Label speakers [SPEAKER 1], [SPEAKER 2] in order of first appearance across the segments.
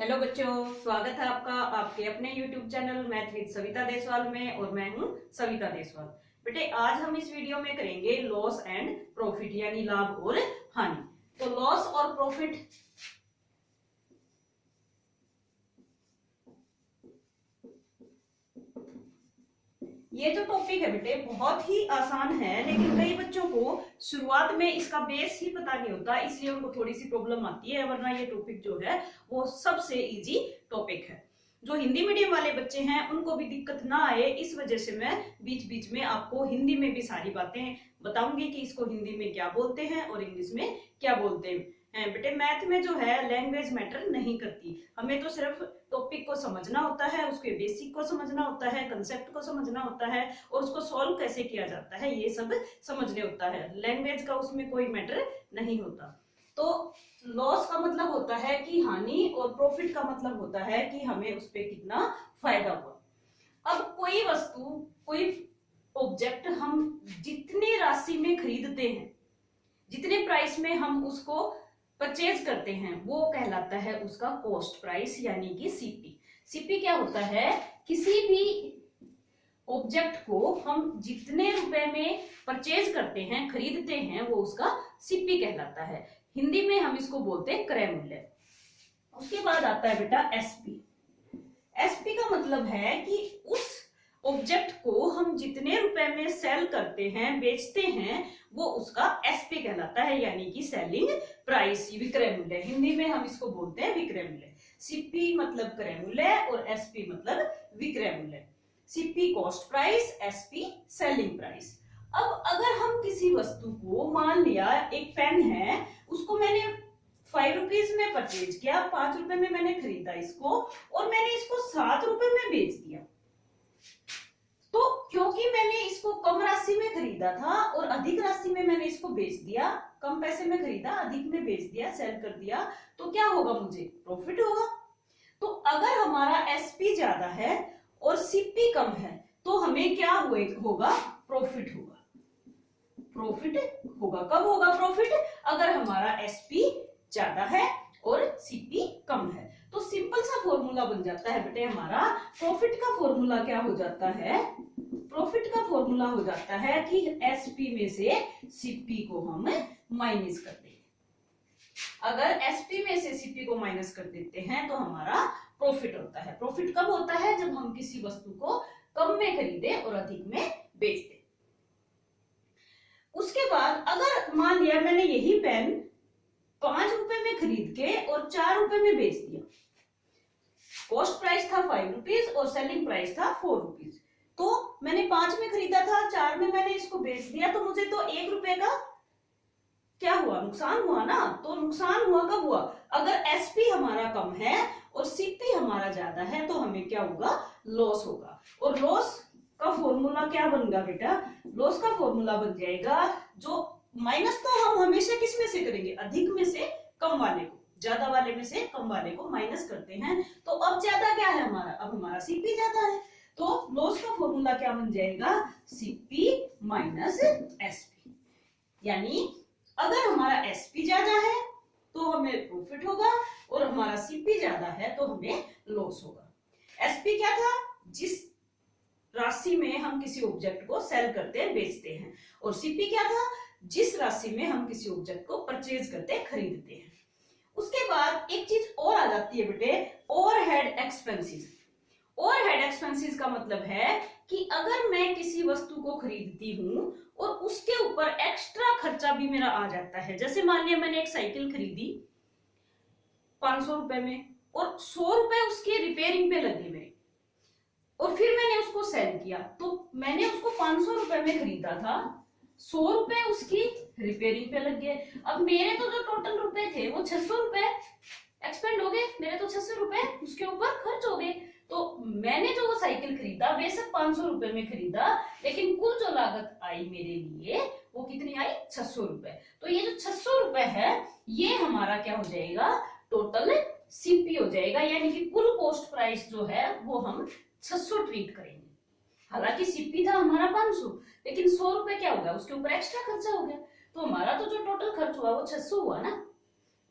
[SPEAKER 1] Hello बच्चों, स्वागत है आपका आपके अपने YouTube channel math with Savita Deswal में। और मैं हूं सविता देसवाल। बेटे, आज हम इस वीडियो में करेंगे लॉस एंड प्रॉफिट, यानी लाभ और हानि। तो लॉस और प्रॉफिट ये जो टॉपिक है बेटे बहुत ही आसान है, लेकिन कई बच्चों को शुरुआत में इसका बेस ही पता नहीं होता, इसलिए उनको थोड़ी सी प्रॉब्लम आती है। वरना ये टॉपिक जो है वो सबसे इजी टॉपिक है। जो हिंदी मीडियम वाले बच्चे हैं उनको भी दिक्कत ना आए, इस वजह से मैं बीच बीच में आपको हिंदी में भी सारी बातें बताऊंगी कि इसको हिंदी में क्या बोलते हैं और इंग्लिश में क्या बोलते हैं। बेटे, मैथ में जो है लैंग्वेज मैटर नहीं करती, हमें तो सिर्फ टॉपिक को समझना होता है, उसके बेसिक को समझना होता है, कंसेप्ट को समझना होता है और उसको सॉल्व कैसे किया जाता है ये सब समझने होता है। लैंग्वेज का उसमें कोई मैटर नहीं होता। तो लॉस का मतलब होता है कि हानि, और प्रॉफिट का मतलब होता है कि हमें उस पर कितना फायदा हुआ। अब कोई वस्तु, कोई ऑब्जेक्ट हम जितनी राशि में खरीदते हैं, जितने प्राइस में हम उसको परचेज करते हैं, वो कहलाता है उसका कॉस्ट प्राइस, यानी कि सीपी। सीपी क्या होता है? किसी भी ऑब्जेक्ट को हम जितने रुपए में परचेज करते हैं, खरीदते हैं, वो उसका सीपी कहलाता है। हिंदी में हम इसको बोलते हैं क्रय मूल्य। उसके बाद आता है बेटा एसपी। एसपी का मतलब है कि उस ऑब्जेक्ट को हम जितने रुपए में सेल करते हैं, बेचते हैं, वो उसका एसपी कहलाता है, यानी कि सेलिंग प्राइस, विक्रय मूल्य। हिंदी में हम इसको बोलते हैं विक्रय मूल्य। सीपी मतलब क्रय मूल्य और एसपी मतलब विक्रय मूल्य। CP cost price, SP selling price. अब अगर हम किसी वस्तु को, मान लिया एक पेन है, उसको मैंने 5 रुपीज में परचेज किया, 5 रुपए में मैंने खरीदा इसको, और मैंने इसको 7 रुपए में बेच दिया। तो क्योंकि मैंने इसको कम राशि में खरीदा था और अधिक राशि में मैंने इसको बेच दिया, कम पैसे में खरीदा, अधिक में बेच दिया, सेल कर दिया, तो क्या होगा? मुझे प्रॉफिट होगा। तो अगर हमारा एसपी ज्यादा है और सीपी कम है, तो हमें क्या होगा? प्रॉफिट होगा। प्रॉफिट होगा। कब होगा प्रॉफिट? अगर हमारा एसपी ज्यादा है और सीपी कम है। तो सिंपल सा फॉर्मूला बन जाता है बेटे हमारा। प्रॉफिट का फॉर्मूला क्या हो जाता है? प्रॉफिट का फॉर्मूला हो जाता है कि एसपी में से सीपी को हम माइनस कर देंगे। अगर एसपी में से सीपी को माइनस कर देते हैं तो हमारा प्रॉफिट होता है। प्रॉफिट कब होता है? जब हम किसी वस्तु को कम में खरीदे और अधिक में बेच दे। उसके बाद अगर मान लिया मैंने यही पेन 5 रुपए में खरीद के और 4 रुपए में बेच दिया, कॉस्ट प्राइस था 5 रुपीज और सेलिंग प्राइस था 4 रुपीज, तो मैंने 5 में खरीदा था, 4 में मैंने इसको बेच दिया, तो मुझे तो 1 रुपए का क्या हुआ? नुकसान हुआ ना। तो नुकसान हुआ कब हुआ? अगर एसपी हमारा कम है और सीपी हमारा ज्यादा है, तो हमें क्या होगा? लॉस होगा। और लॉस का फॉर्मूला क्या बनेगा बेटा? लॉस का फॉर्मूला बन जाएगा, जो माइनस तो हम हमेशा किस में से करेंगे? अधिक में से कम वाले को, ज्यादा वाले में से कम वाले को माइनस करते हैं। तो अब ज्यादा क्या है हमारा? अब हमारा सीपी ज्यादा है। तो लॉस का फॉर्मूला क्या बन जाएगा? CP minus SP. यानी अगर हमारा एसपी ज्यादा है तो हमें प्रॉफिट होगा, और हमारा सीपी ज्यादा है तो हमें लॉस होगा। एसपी क्या था? जिस राशि में हम किसी ऑब्जेक्ट को सेल करते हैं, बेचते हैं। और सीपी क्या था? जिस राशि में हम किसी ऑब्जेक्ट को परचेज करते हैं, खरीदते हैं। उसके बाद एक चीज और आ जाती है बेटे, ओवरहेड एक्सपेंसेस। ओवरहेड एक्सपेंसेस का मतलब है कि अगर मैं किसी वस्तु को खरीदती हूं और उसके ऊपर एक्स्ट्रा खर्चा भी मेरा आ जाता है। जैसे मान लिया मैंने एक साइकिल खरीदी 500 रुपए में, और 100 रुपए उसकी रिपेयरिंग पे लगे मेरे, और फिर मैंने उसको सेल किया। तो मैंने उसको 500 रुपए में खरीदा था, 100 रुपए उसकी रिपेयरिंग पे लग गए। अब मेरे तो जो टोटल रुपए थे वो 600 रुपए एक्सपेंड हो गए, मेरे तो 600 रुपए उसके ऊपर खर्च हो गए। तो मैंने जो वो साइकिल खरीदा, बेशक 500 रुपए में खरीदा, लेकिन कुल जो लागत आई मेरे लिए वो कितनी आई? 600 रुपए। तो ये जो 600 रुपए है, ये हमारा क्या हो जाएगा? टोटल सीपी हो जाएगा। यानी कि कुल कॉस्ट प्राइस जो है वो हम 600 ट्रीट करेंगे। हालांकि सीपी था हमारा 500, लेकिन 100 रुपए क्या हो गया? उसके ऊपर एक्स्ट्रा खर्चा हो गया। तो हमारा तो जो टोटल खर्च हुआ वो 600 हुआ ना।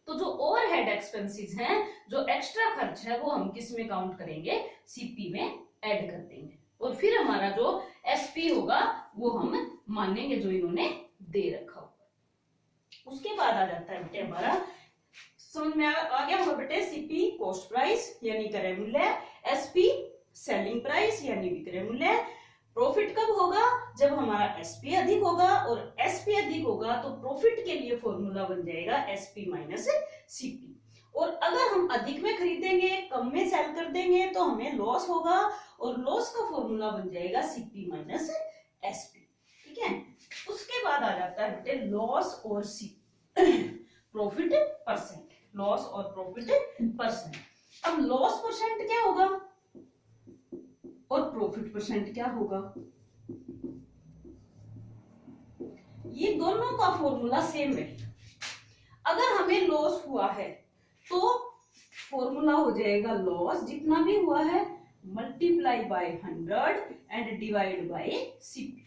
[SPEAKER 1] तो जो ओवरहेड एक्सपेंसेस हैं, जो एक्स्ट्रा खर्च है, वो हम किस में काउंट करेंगे, सीपी में ऐड कर देंगे। और फिर हमारा जो एसपी होगा वो हम मानेंगे जो इन्होंने दे रखा होगा। उसके बाद आ जाता है बेटे हमारा, समझ में आ गया होगा बेटे, सीपी कॉस्ट प्राइस यानी क्रय मूल्य, एसपी सेलिंग प्राइस यानी विक्रय मूल्य। प्रॉफिट कब होगा, जब हमारा एसपी अधिक होगा, और एसपी अधिक होगा तो प्रॉफिट के लिए फॉर्मूला बन जाएगा एसपी माइनस सीपी। और अगर हम अधिक में खरीदेंगे, कम में सेल कर देंगे तो हमें लॉस होगा, और लॉस का फॉर्मूला बन जाएगा सीपी माइनस एसपी। ठीक है, उसके बाद आ जाता है बेटे लॉस और प्रॉफिट परसेंट, लॉस और प्रॉफिट परसेंट। अब लॉस परसेंट क्या होगा और प्रॉफिट परसेंट क्या होगा, ये दोनों का फॉर्मूला सेम रहेगा। अगर हमें लॉस हुआ है तो फॉर्मूला हो जाएगा लॉस जितना भी हुआ है multiply by 100 and divide by CP.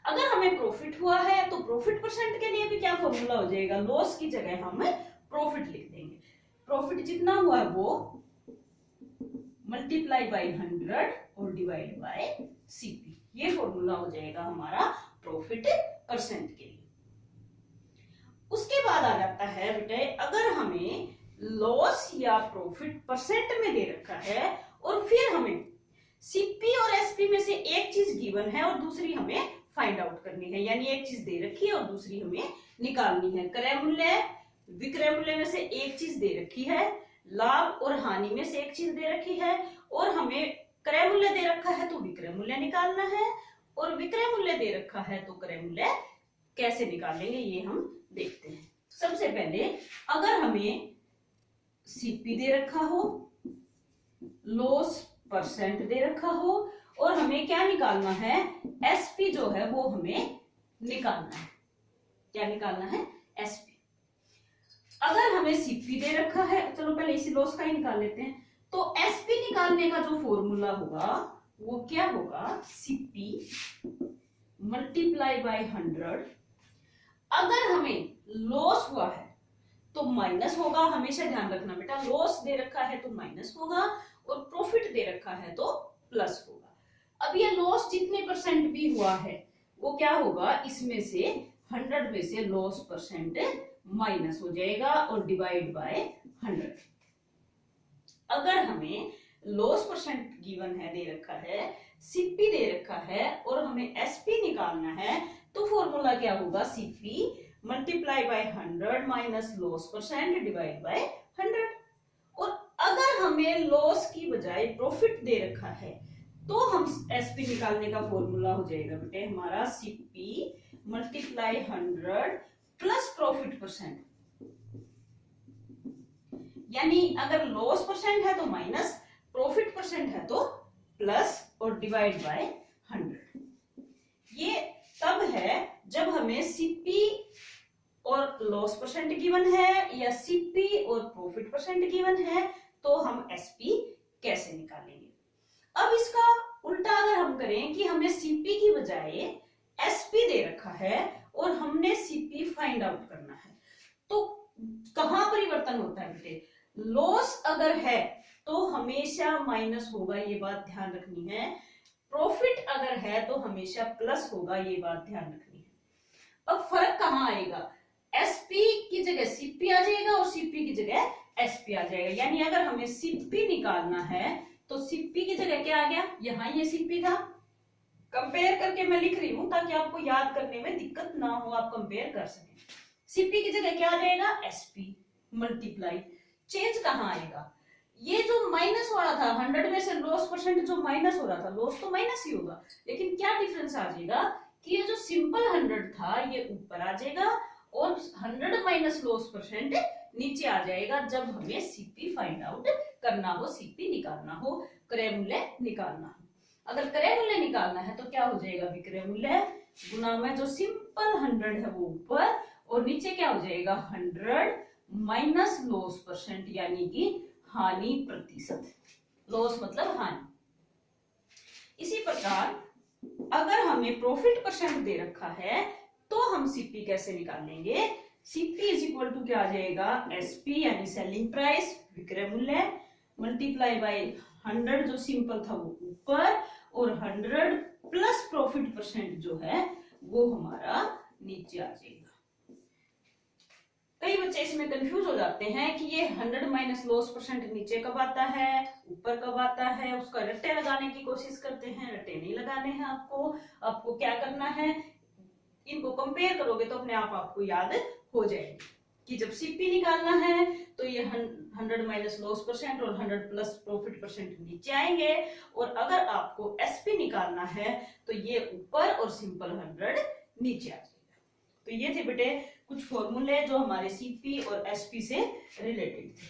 [SPEAKER 1] अगर हमें प्रॉफिट हुआ है तो प्रॉफिट परसेंट के लिए भी क्या फॉर्मूला हो जाएगा, लॉस की जगह हम प्रॉफिट लिख देंगे। प्रॉफिट जितना हुआ है वो मल्टीप्लाई बाय 100 और डिवाइड बाय सीपी, ये फॉर्मूला हो जाएगा हमारा प्रॉफिट परसेंट के लिए। उसके बाद आ जाता है बेटे, अगर हमें लॉस या प्रॉफिट परसेंट में दे रखा है और फिर हमें सीपी और एसपी में से एक चीज गिवन है और दूसरी हमें फाइंड आउट करनी है, यानी एक चीज दे रखी है और दूसरी हमें निकालनी है। क्रय मूल्य विक्रय मूल्य में से एक चीज दे रखी है, लाभ और हानि में से एक चीज दे रखी है, और हमें क्रय मूल्य दे रखा है तो विक्रय मूल्य निकालना है, और विक्रय मूल्य दे रखा है तो क्रय मूल्य कैसे निकालेंगे ये हम देखते हैं। सबसे पहले अगर हमें सीपी दे रखा हो, लॉस परसेंट दे रखा हो, और हमें क्या निकालना है, एसपी जो है वो हमें निकालना है। क्या निकालना है, एसपी। अगर हमें सीपी दे रखा है, चलो पहले इसी लॉस का ही निकाल लेते हैं, तो एसपी निकालने का जो फॉर्मूला होगा वो क्या होगा, सीपी मल्टीप्लाई बाय 100। अगर हमें लॉस हुआ है तो माइनस होगा, हमेशा ध्यान रखना बेटा, लॉस दे रखा है तो माइनस होगा और प्रॉफिट दे रखा है तो प्लस होगा। अब ये लॉस जितने परसेंट भी हुआ है वो क्या होगा, इसमें से 100 में से लॉस परसेंट माइनस हो जाएगा और डिवाइड बाय 100। अगर हमें लॉस परसेंट गिवन है, दे रखा है, सीपी दे रखा है और हमें एसपी निकालना है, तो फॉर्मूला क्या होगा, CP multiply by 100 minus loss percent divide by 100। और अगर हमें लॉस की बजाय प्रॉफिट दे रखा है तो हम एसपी निकालने का फॉर्मूला हो जाएगा बेटे हमारा CP multiply 100 plus profit percent. यानी अगर लॉस परसेंट है तो माइनस, प्रॉफिट परसेंट है तो प्लस, और डिवाइड बाय 100। ये तब है जब हमें सीपी और लॉस परसेंट गिवन है या सीपी और प्रॉफिट परसेंट गिवन है, तो हम एसपी कैसे निकालेंगे। अब इसका उल्टा अगर हम करें कि हमें सीपी की बजाय एसपी दे रखा है और हमने सीपी फाइंड आउट करना है, तो कहां परिवर्तन होता है बेटे, लॉस अगर है तो हमेशा माइनस होगा, ये बात ध्यान रखनी है। प्रॉफिट अगर है तो हमेशा प्लस होगा, ये बात ध्यान रखनी है। अब फर्क कहां आएगा, एसपी की जगह सीपी आ जाएगा और सीपी की जगह एसपी आ जाएगा। यानी अगर हमें सीपी निकालना है तो सीपी की जगह क्या आ गया, यहाँ ये सीपी था, कंपेयर करके मैं लिख रही हूं ताकि आपको याद करने में दिक्कत ना हो, आप कंपेयर कर सकें। सीपी की जगह क्या आ जाएगा, एसपी मल्टीप्लाई, चेंज कहां आएगा, ये जो माइनस हो रहा था 100 में से लॉस परसेंट जो माइनस हो रहा था, लॉस तो माइनस ही होगा, लेकिन क्या डिफरेंस आ जाएगा कि ये जो सिंपल 100 था ये ऊपर आ जाएगा और 100 माइनस लॉस परसेंट नीचे आ जाएगा जब हमें सीपी फाइंड आउट करना हो, सीपी निकालना हो, क्रय मूल्य निकालना हो। अगर क्रय मूल्य निकालना है तो क्या हो जाएगा, विक्रय मूल्य गुना में जो सिंपल 100 है वो ऊपर, और नीचे क्या हो जाएगा 100 माइनस लॉस परसेंट यानी कि हानि प्रतिशत, लॉस मतलब हानि। इसी प्रकार अगर हमें प्रॉफिट परसेंट दे रखा है तो हम सीपी कैसे निकालेंगे, सीपी इज इक्वल टू क्या आ जाएगा, एसपी यानी सेलिंग प्राइस विक्रय मूल्य मल्टीप्लाई बाय 100 जो सिंपल था वो ऊपर, और 100 प्लस प्रॉफिट परसेंट जो है वो हमारा नीचे आ जाएगा। कई बच्चे इसमें कंफ्यूज हो जाते हैं कि ये 100 माइनस लॉस परसेंट नीचे कब आता है, ऊपर कब आता है, उसका रट्टे लगाने की कोशिश करते हैं। रट्टे नहीं लगाने हैं आपको क्या करना है, इनको कंपेयर करोगे तो अपने आप आपको याद हो जाएगी कि जब सीपी निकालना है तो ये 100 माइनस लॉस परसेंट और 100 प्लस प्रॉफिट परसेंट नीचे आएंगे, और अगर आपको एसपी निकालना है तो ये ऊपर और सिंपल 100 नीचे आ जाएगा। तो ये थे बेटे कुछ फॉर्मूले जो हमारे सीपी और एसपी से रिलेटेड थे।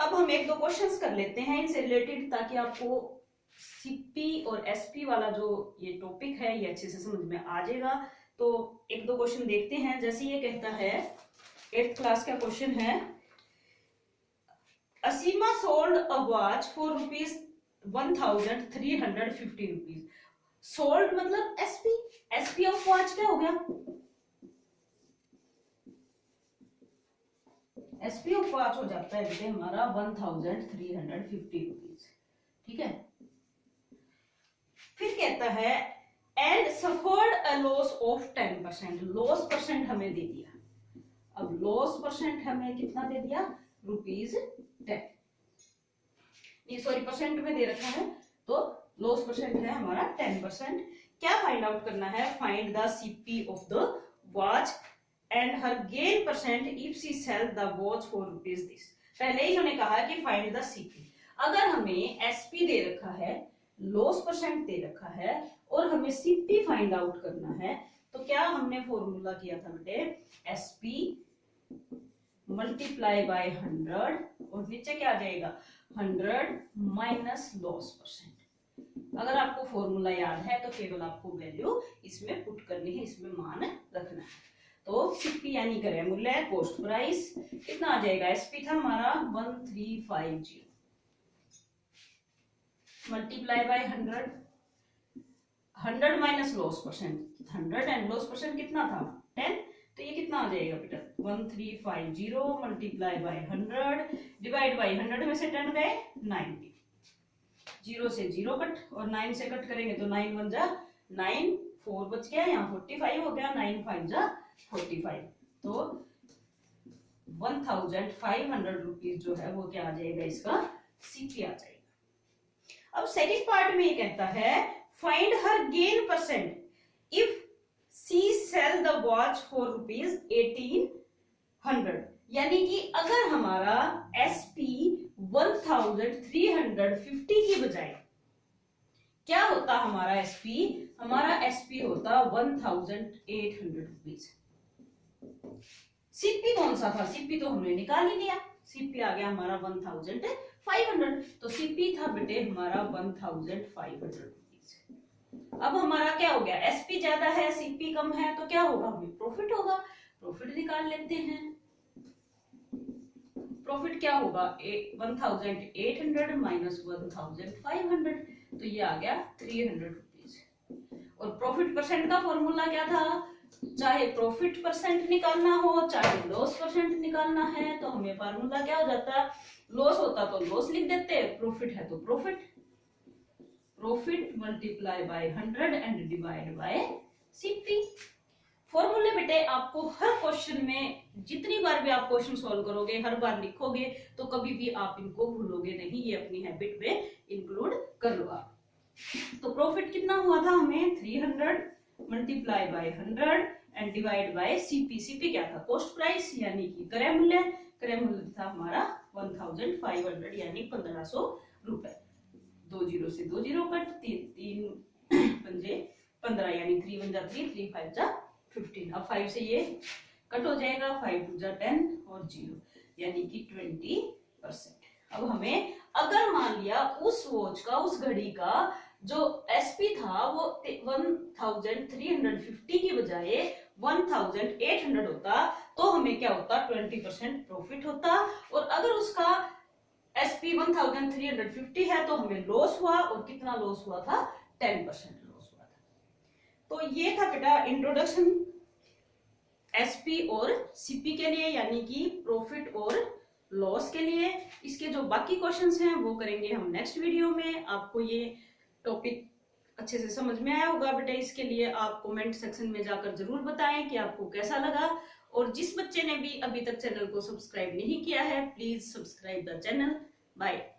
[SPEAKER 1] अब हम एक दो क्वेश्चंस कर लेते हैं इनसे रिलेटेड, ताकि आपको सीपी और एसपी वाला जो ये टॉपिक है ये अच्छे से समझ में आ जाएगा। तो एक दो क्वेश्चन देखते हैं। जैसे ये कहता है 8th क्लास का क्वेश्चन है, Aseema sold a watch for ₹1350। Sold मतलब एसपी, एसपी ऑफ वॉच क्या हो गया, एसपी ऑफ वॉच हो जाता है बेटे हमारा 1350 रुपीज। ठीक है, फिर कहता है and suffered a loss of 10%। Loss percent हमें दे दिया, अब लॉस परसेंट हमें कितना दे दिया, ₹10, सॉरी परसेंट में दे रखा है, तो लॉस परसेंट है हमारा 10%। क्या फाइंड आउट करना है, find the CP of the watch and her gain percent if she sell the watch for ₹this। पहले ही हमने कहा कि फाइंड द सीपी। अगर हमें एसपी दे रखा है, लॉस परसेंट दे रखा है और हमें सीपी फाइंड आउट करना है, तो क्या हमने फॉर्मूला किया था बेटे, एसपी मल्टीप्लाई बाय 100 और नीचे क्या आ जाएगा 100 माइनस लॉस परसेंट। अगर आपको फॉर्मूला याद है तो केवल आपको वैल्यू इसमें पुट करनी है, इसमें मान रखना है। तो सीपी यानी क्रय मूल्य, कॉस्ट प्राइस कितना आ जाएगा, एसपी था हमारा 1350 multiply by 100 minus loss percent, 100 and loss percent कितना था 10, तो ये कितना आ जाएगा बेटा 1350 मल्टीप्लाई बाय 100 डिवाइड बाय 100 में से 10 गए 90, 0 से 0 कट और 9 से कट करेंगे तो 9 1 जा 9, 4 बच गया, यहाँ 45 हो गया, 9 5 जा 45, तो 1500 रुपीज जो है वो क्या आ जाएगा, इसका सीपी आ जाएगा। अब सेकंड पार्ट में ये कहता है find her gain percent if she sell the watch for ₹1800। यानी कि अगर हमारा एसपी 1350 की बजाय क्या होता हमारा एसपी होता 1800 रुपीज। सीपी कौन सा था, सीपी तो हमने निकाल ही लिया, सीपी आ गया हमारा 1500, तो सीपी था बेटे हमारा 1500 रुपीज। अब हमारा क्या हो गया, एसपी ज्यादा है सीपी कम है, तो क्या होगा, हमें प्रॉफिट होगा, प्रॉफिट निकाल लेते हैं। प्रॉफिट क्या होगा 1800 माइनस 1500, तो ये आ गया 300 रुपीज। और प्रॉफिट परसेंट का फॉर्मूला क्या था, चाहे प्रॉफिट परसेंट निकालना हो चाहे लॉस परसेंट निकालना है, तो हमें फार्मूला क्या हो जाता, लॉस होता तो लॉस लिख देते, प्रॉफिट है तो profit multiply by 100 and divide by CP. फॉर्मूले बेटे आपको हर क्वेश्चन में जितनी बार भी आप क्वेश्चन सॉल्व करोगे, हर बार लिखोगे, तो कभी भी आप इनको भूलोगे नहीं, ये अपनी हैबिट में इंक्लूड कर लो आप। तो प्रॉफिट कितना हुआ था हमें 300 multiply by 100 and divide by CP. CP क्या था, कॉस्ट प्राइस यानी कि क्रय मूल्य, क्रय मूल्य था हमारा 1500 यानी 1500 रुपए। 2 0 से 2 0 कट, 3 पंजे 15 यानी 3 1 जा 3, 3 5 जा 15। अब 5 से ये कट हो जाएगा, 5 2 जा 10 और 0 यानी कि 20%। अब हमें अगर मान लिया उस वॉच का, उस घड़ी का जो एसपी था वो 1350 की बजाय 1800 होता, तो हमें क्या होता, 20% प्रॉफिट होता। और अगर उसका SP 1350 है तो हमें लॉस हुआ, और कितना लॉस हुआ था, 10% लॉस हुआ था। तो ये था बेटा इंट्रोडक्शन SP और CP के लिए, यानी कि प्रॉफिट और लॉस के लिए। इसके जो बाकी क्वेश्चंस हैं वो करेंगे हम नेक्स्ट वीडियो में। आपको ये टॉपिक अच्छे से समझ में आया होगा बेटा। इसके लिए आप कमेंट सेक्शन में जाकर जरूर बताएं कि आपको कैसा लगा। और जिस बच्चे ने भी अभी तक चैनल को सब्सक्राइब नहीं किया है, please subscribe the channel. Bye.